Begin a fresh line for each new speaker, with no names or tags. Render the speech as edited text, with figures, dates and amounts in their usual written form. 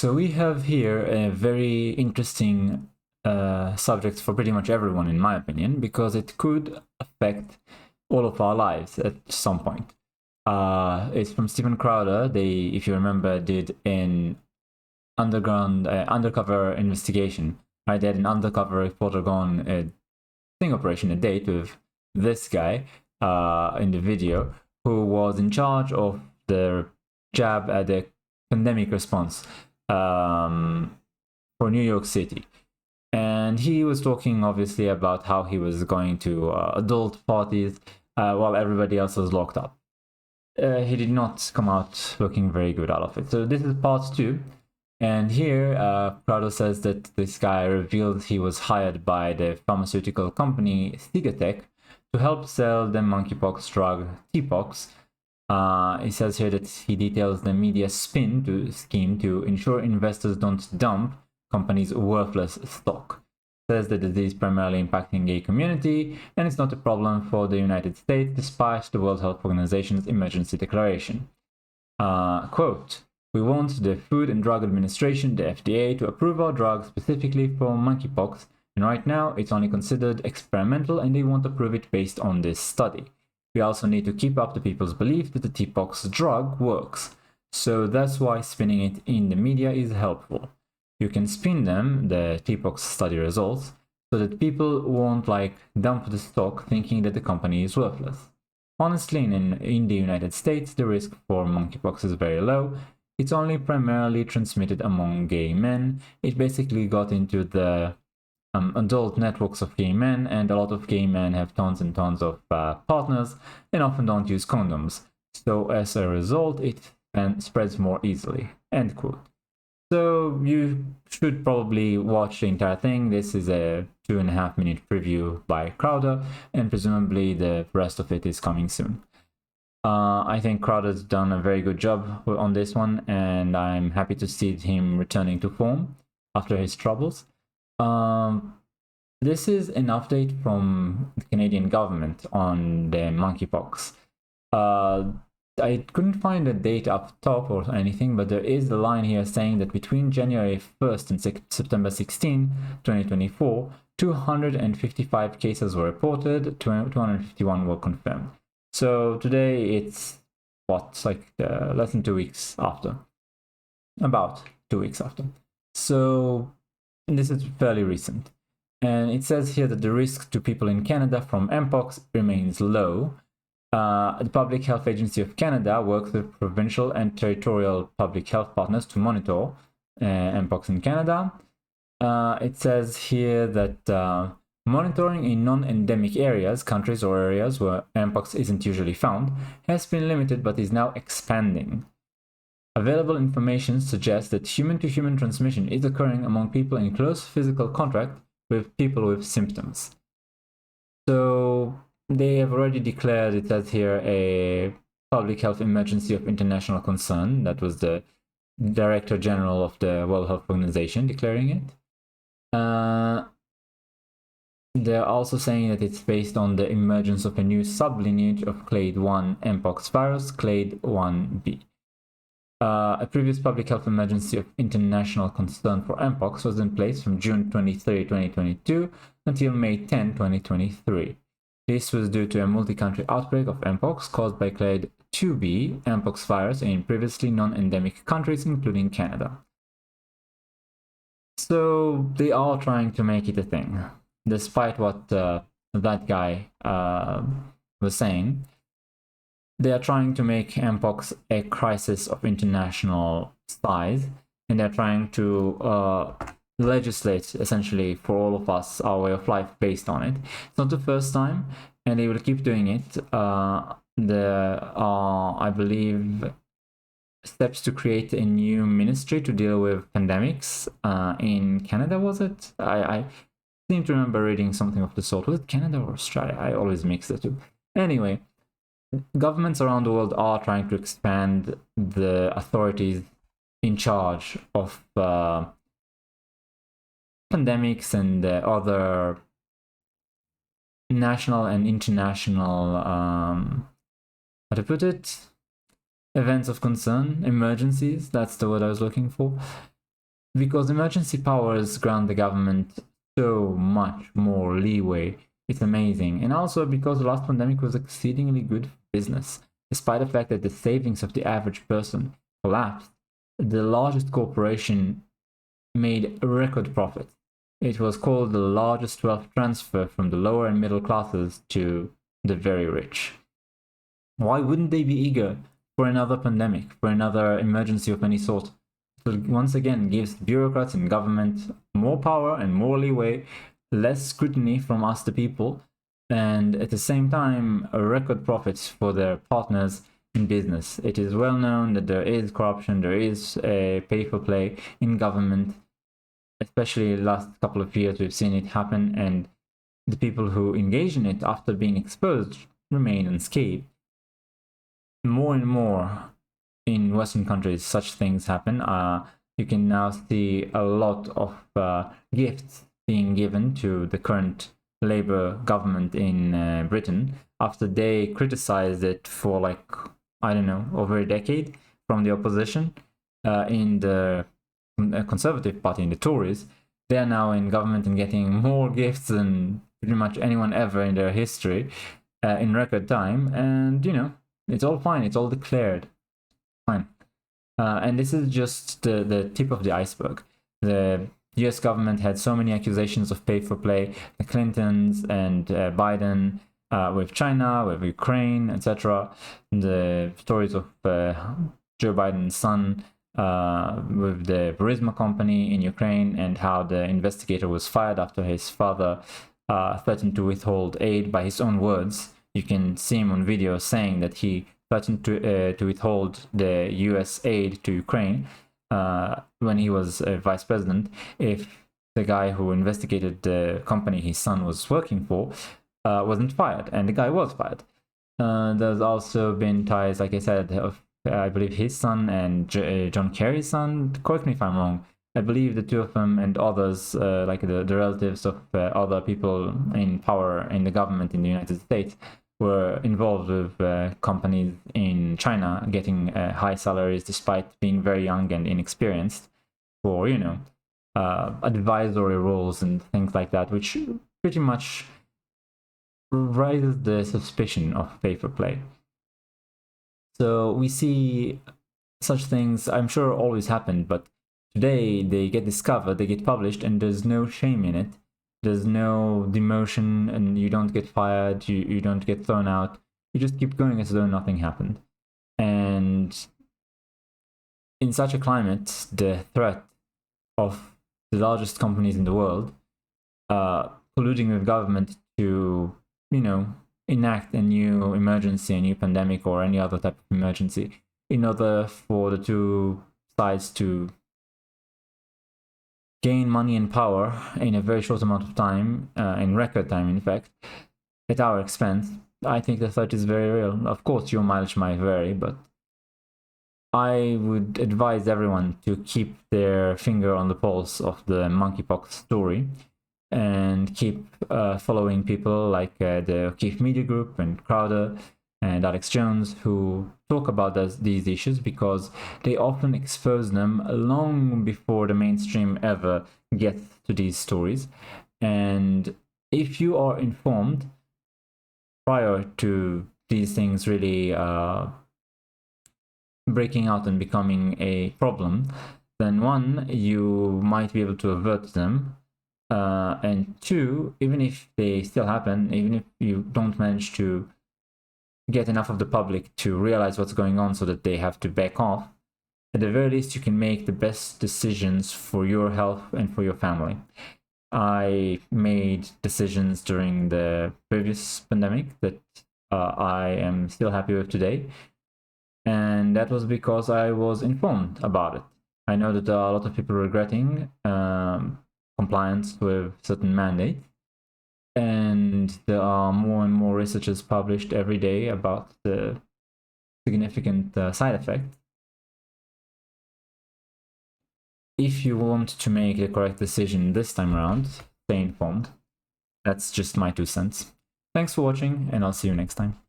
So we have here a very interesting subject for pretty much everyone, in my opinion, because it could affect all of our lives at some point. It's from Steven Crowder. They, if you remember, did an undercover investigation. Right, they had an undercover reporter go on a sting operation, a date with this guy in the video, who was in charge of the jab at the pandemic response for New York City. And he was talking obviously about how he was going to adult parties while everybody else was locked up. He did not come out looking very good out of it. So this is part 2. And here, Prado says that this guy revealed he was hired by the pharmaceutical company Stigatech to help sell the monkeypox drug Mpox. He says here that he details the media scheme to ensure investors don't dump companies' worthless stock. Says the disease primarily impacting gay community, and it's not a problem for the United States despite the World Health Organization's emergency declaration. Quote, "We want the Food and Drug Administration, the FDA, to approve our drug specifically for monkeypox, and right now it's only considered experimental and they won't approve it based on this study. We also need to keep up the people's belief that the Mpox drug works. So that's why spinning it in the media is helpful. You can spin them, the Mpox study results, so that people won't dump the stock thinking that the company is worthless. Honestly, in the United States, the risk for monkeypox is very low. It's only primarily transmitted among gay men. It basically got into the adult networks of gay men, and a lot of gay men have tons and tons of partners and often don't use condoms. So as a result, it spreads more easily." End quote. So you should probably watch the entire thing. This is a 2.5-minute preview by Crowder, and presumably the rest of it is coming soon. I think Crowder's done a very good job on this one, and I'm happy to see him returning to form after his troubles. This is an update from the Canadian government on the monkeypox. I couldn't find a date up top or anything, but there is a line here saying that between January 1st and September 16, 2024, 255 cases were reported, 251 were confirmed. So today it's less than 2 weeks after. About 2 weeks after. So this is fairly recent. And it says here that the risk to people in Canada from Mpox remains low. The Public Health Agency of Canada works with provincial and territorial public health partners to monitor Mpox in Canada. It says here that monitoring in non-endemic areas, countries or areas where Mpox isn't usually found, has been limited but is now expanding. Available information suggests that human-to-human transmission is occurring among people in close physical contact with people with symptoms. So they have already declared, it says here, a public health emergency of international concern. That was the Director General of the World Health Organization declaring it. They're also saying that it's based on the emergence of a new sublineage of clade 1 Mpox virus, clade 1b. A previous public health emergency of international concern for Mpox was in place from June 23, 2022 until May 10, 2023. This was due to a multi-country outbreak of Mpox caused by clade 2b Mpox virus in previously non-endemic countries, including Canada. So they are trying to make it a thing, despite what that guy was saying. They are trying to make Mpox a crisis of international size, and they're trying to legislate essentially for all of us our way of life based on it. It's not the first time, and they will keep doing it. There are, I believe, steps to create a new ministry to deal with pandemics in Canada, was it? I seem to remember reading something of the sort. Was it Canada or Australia? I always mix the two. Anyway, governments around the world are trying to expand the authorities in charge of pandemics and other national and international, how to put it, events of concern, emergencies, that's the word I was looking for. because emergency powers grant the government so much more leeway. It's amazing. And also because the last pandemic was exceedingly good for business. Despite the fact that the savings of the average person collapsed, the largest corporation made a record profit. It was called the largest wealth transfer from the lower and middle classes to the very rich. Why wouldn't they be eager for another pandemic, for another emergency of any sort? So once again, gives bureaucrats and government more power and more leeway, less scrutiny from us, the people, and at the same time, a record profits for their partners in business. It is well known that there is corruption, there is a pay for play in government, especially the last couple of years we've seen it happen, and the people who engage in it after being exposed remain unscathed. More and more in Western countries such things happen. You can now see a lot of gifts being given to the current Labour government in Britain after they criticized it for, like, I don't know, over a decade from the opposition in the Conservative Party, in the Tories. They're now in government and getting more gifts than pretty much anyone ever in their history in record time. And, you know, it's all fine. It's all declared. Fine. And this is just the tip of the iceberg. The US government had so many accusations of pay for play. The Clintons and Biden with China, with Ukraine, etc. The stories of Joe Biden's son with the Burisma company in Ukraine, and how the investigator was fired after his father threatened to withhold aid by his own words. You can see him on video saying that he threatened to withhold the US aid to Ukraine when he was vice president if the guy who investigated the company his son was working for wasn't fired, and the guy was fired. There's also been ties, like I said, of I believe his son and John Kerry's son. Correct me if I'm wrong. I believe the two of them and others, like the relatives of other people in power in the government in the United States, were involved with companies in China getting high salaries despite being very young and inexperienced for, you know, advisory roles and things like that, which pretty much raises the suspicion of pay for play. So we see such things, I'm sure, always happen, but today they get discovered, they get published, and there's no shame in it. There's no demotion, and you don't get fired, you don't get thrown out. You just keep going as though nothing happened. And in such a climate, the threat of the largest companies in the world colluding with government to, you know, enact a new emergency, a new pandemic, or any other type of emergency in order for the two sides to gain money and power in a very short amount of time, in record time, in fact, at our expense. I think the threat is very real. Of course, your mileage might vary, but I would advise everyone to keep their finger on the pulse of the monkeypox story and keep following people like the O'Keefe Media Group and Crowder and Alex Jones, who talk about these issues, because they often expose them long before the mainstream ever gets to these stories. And if you are informed prior to these things really breaking out and becoming a problem, then one, you might be able to avert them. And two, even if they still happen, even if you don't manage to get enough of the public to realize what's going on so that they have to back off, at the very least you can make the best decisions for your health and for your family. I made decisions during the previous pandemic that I am still happy with today, and that was because I was informed about it. I know that there are a lot of people regretting compliance with certain mandates, and there are more and more researches published every day about the significant side effects. If you want to make the correct decision this time around, stay informed. That's just my 2 cents. Thanks for watching, and I'll see you next time.